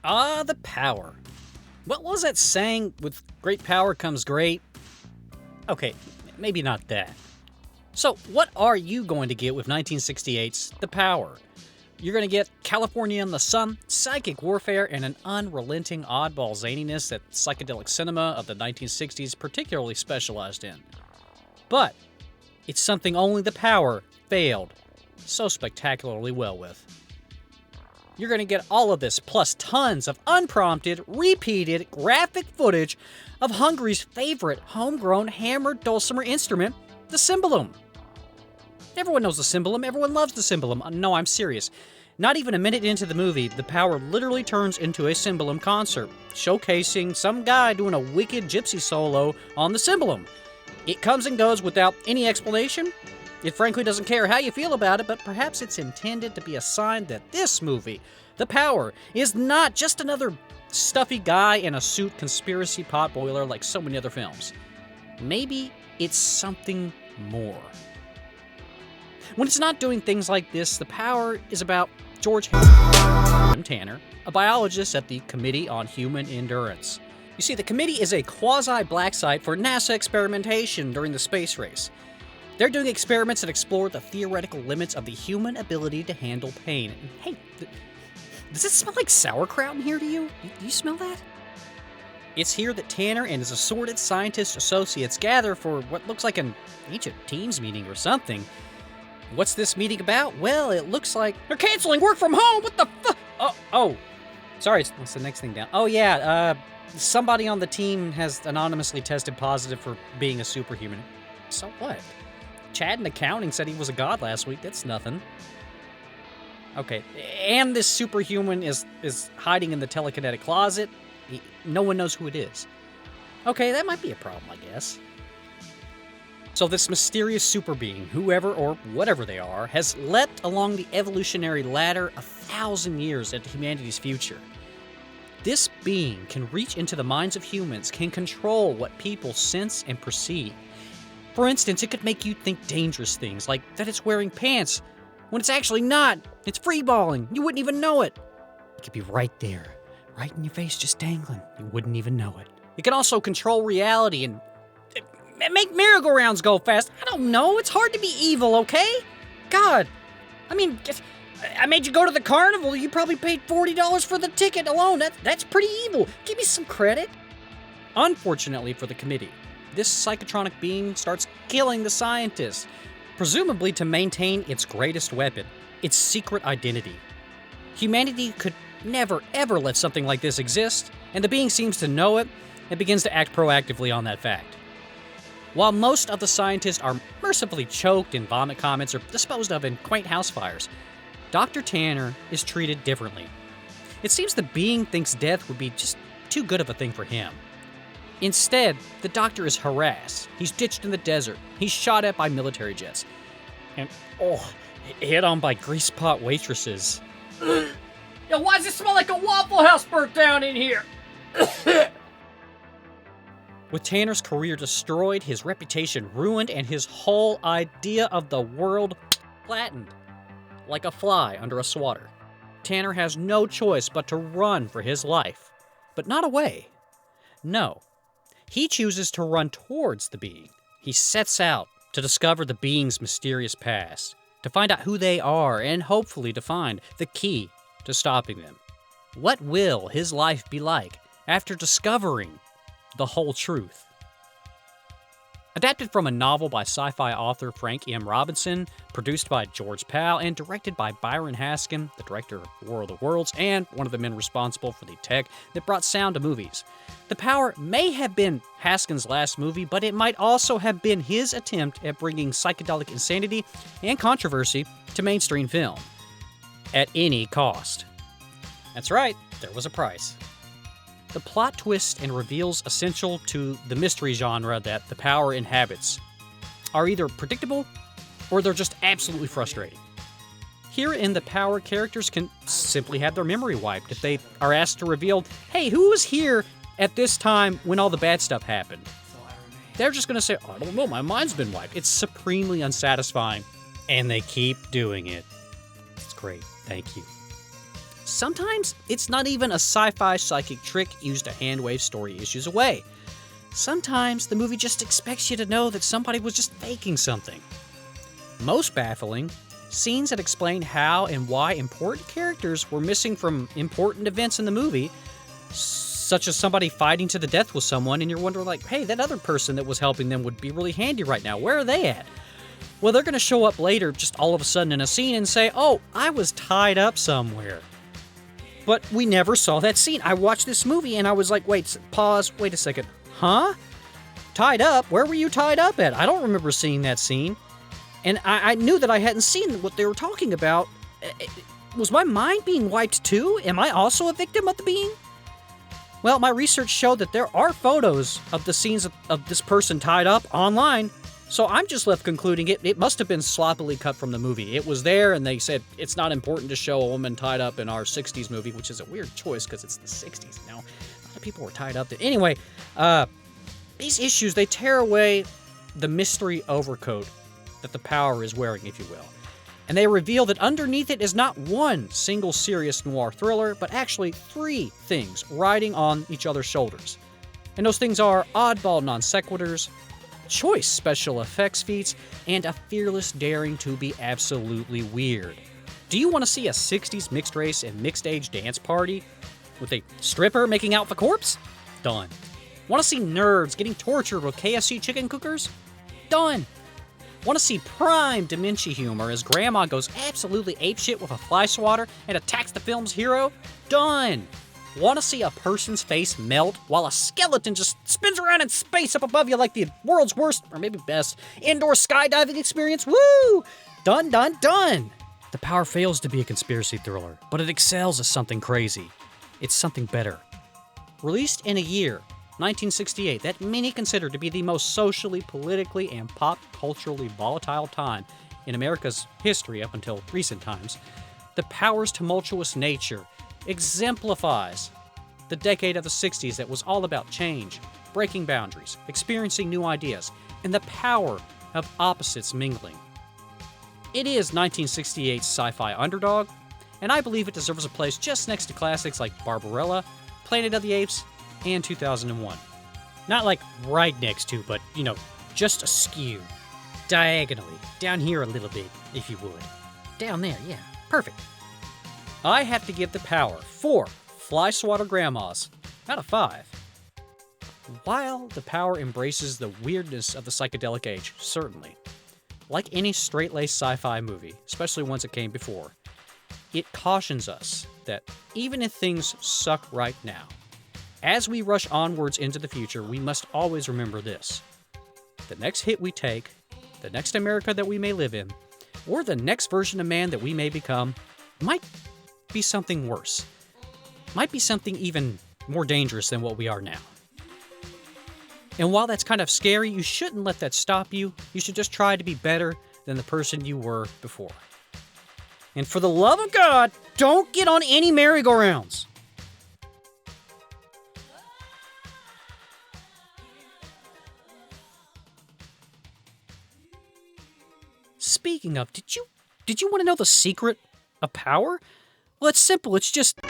The power. What was that saying? With great power comes great... Okay, maybe not that. So, what are you going to get with 1968's The Power? You're going to get California in the sun, psychic warfare, and an unrelenting oddball zaniness that psychedelic cinema of the 1960s particularly specialized in. But it's something only The Power failed so spectacularly well with. You're going to get all of this, plus tons of unprompted, repeated, graphic footage of Hungary's favorite homegrown hammered dulcimer instrument, the cymbalum. Everyone knows the cymbalum, everyone loves the cymbalum. No, I'm serious. Not even a minute into the movie, The Power literally turns into a cymbalum concert, showcasing some guy doing a wicked gypsy solo on the cymbalum. It comes and goes without any explanation. It frankly doesn't care how you feel about it, but perhaps it's intended to be a sign that this movie, The Power, is not just another stuffy guy in a suit conspiracy potboiler like so many other films. Maybe it's something more. When it's not doing things like this, The Power is about George Tanner, a biologist at the Committee on Human Endurance. You see, the committee is a quasi-black site for NASA experimentation during the space race. They're doing experiments that explore the theoretical limits of the human ability to handle pain. And hey, does it smell like sauerkraut in here to you? Do you smell that? It's here that Tanner and his assorted scientist associates gather for what looks like an ancient teams meeting or something. What's this meeting about? Well, it looks like they're canceling work from home. What the fuck? Oh, sorry. What's the next thing down? Oh yeah, somebody on the team has anonymously tested positive for being a superhuman. So what? Chad in accounting said he was a god last week. That's nothing. Okay, and this superhuman is hiding in the telekinetic closet. No one knows who it is. Okay, that might be a problem, I guess. So this mysterious super being, whoever or whatever they are, has leapt along the evolutionary ladder 1,000 years into humanity's future. This being can reach into the minds of humans, can control what people sense and perceive. For instance, it could make you think dangerous things, like that it's wearing pants, when it's actually not. It's freeballing. You wouldn't even know it. It could be right there, right in your face, just dangling. You wouldn't even know it. It can also control reality and make merry-go-rounds go fast. I don't know. It's hard to be evil, okay? God. I mean, I made you go to the carnival. You probably paid $40 for the ticket alone. That's pretty evil. Give me some credit. Unfortunately for the committee, this psychotronic being starts killing the scientists, presumably to maintain its greatest weapon, its secret identity. Humanity could never, ever let something like this exist, and the being seems to know it and begins to act proactively on that fact. While most of the scientists are mercifully choked in vomit comments or disposed of in quaint house fires, Dr. Tanner is treated differently. It seems the being thinks death would be just too good of a thing for him. Instead, the doctor is harassed. He's ditched in the desert. He's shot at by military jets. And, hit on by grease pot waitresses. Yo, why does it smell like a Waffle House burnt down in here? With Tanner's career destroyed, his reputation ruined, and his whole idea of the world flattened, like a fly under a swatter, Tanner has no choice but to run for his life. But not away. No. He chooses to run towards the being. He sets out to discover the being's mysterious past, to find out who they are, and hopefully to find the key to stopping them. What will his life be like after discovering the whole truth? Adapted from a novel by sci-fi author Frank M. Robinson, produced by George Powell, and directed by Byron Haskin, the director of War of the Worlds, and one of the men responsible for the tech that brought sound to movies. The Power may have been Haskin's last movie, but it might also have been his attempt at bringing psychedelic insanity and controversy to mainstream film. At any cost. That's right, there was a price. The plot twist and reveals essential to the mystery genre that The Power inhabits are either predictable or they're just absolutely frustrating. Here in The Power, characters can simply have their memory wiped if they are asked to reveal, hey, who was here at this time when all the bad stuff happened? They're just going to say, I don't know, my mind's been wiped. It's supremely unsatisfying, and they keep doing it. It's great. Thank you. Sometimes it's not even a sci-fi psychic trick used to hand-wave story issues away. Sometimes the movie just expects you to know that somebody was just faking something. Most baffling, scenes that explain how and why important characters were missing from important events in the movie, such as somebody fighting to the death with someone and you're wondering like, hey, that other person that was helping them would be really handy right now. Where are they at? Well, they're going to show up later just all of a sudden in a scene and say, oh, I was tied up somewhere. But we never saw that scene. I watched this movie and I was like, wait, pause, wait a second. Huh? Tied up? Where were you tied up at? I don't remember seeing that scene. And I knew that I hadn't seen what they were talking about. Was my mind being wiped too? Am I also a victim of the being? Well, my research showed that there are photos of the scenes of this person tied up online. So I'm just left concluding it must have been sloppily cut from the movie. It was there, and they said it's not important to show a woman tied up in our 60s movie, which is a weird choice because it's the 60s. Now, a lot of people were tied up there. Anyway, these issues, they tear away the mystery overcoat that the Power is wearing, if you will. And they reveal that underneath it is not one single serious noir thriller, but actually 3 things riding on each other's shoulders. And those things are oddball non sequiturs, choice special effects feats, and a fearless daring to be absolutely weird. Do you want to see a 60s mixed race and mixed age dance party with a stripper making out with a corpse? Done. Want to see nerds getting tortured with KFC chicken cookers? Done. Want to see prime dementia humor as grandma goes absolutely apeshit with a fly swatter and attacks the film's hero? Done. Want to see a person's face melt while a skeleton just spins around in space up above you like the world's worst, or maybe best, indoor skydiving experience? Woo! Done, done, done! The Power fails to be a conspiracy thriller, but it excels as something crazy. It's something better. Released in a year, 1968, that many consider to be the most socially, politically, and pop culturally volatile time in America's history up until recent times, The Power's tumultuous nature exemplifies the decade of the 60s that was all about change, breaking boundaries, experiencing new ideas, and the power of opposites mingling. It is 1968's sci-fi underdog, and I believe it deserves a place just next to classics like Barbarella, Planet of the Apes, and 2001. Not like right next to, but, just askew. Diagonally. Down here a little bit, if you would. Down there, yeah. Perfect. I have to give The Power 4 fly swatter grandmas out of 5. While The Power embraces the weirdness of the psychedelic age, certainly, like any straight-laced sci-fi movie, especially ones that came before, it cautions us that even if things suck right now, as we rush onwards into the future, we must always remember this. The next hit we take, the next America that we may live in, or the next version of man that we may become, might be something worse. Might be something even more dangerous than what we are now. And while that's kind of scary, you shouldn't let that stop you. You should just try to be better than the person you were before. And for the love of God, don't get on any merry-go-rounds. Speaking of, did you want to know the secret of power? Well, it's simple. It's just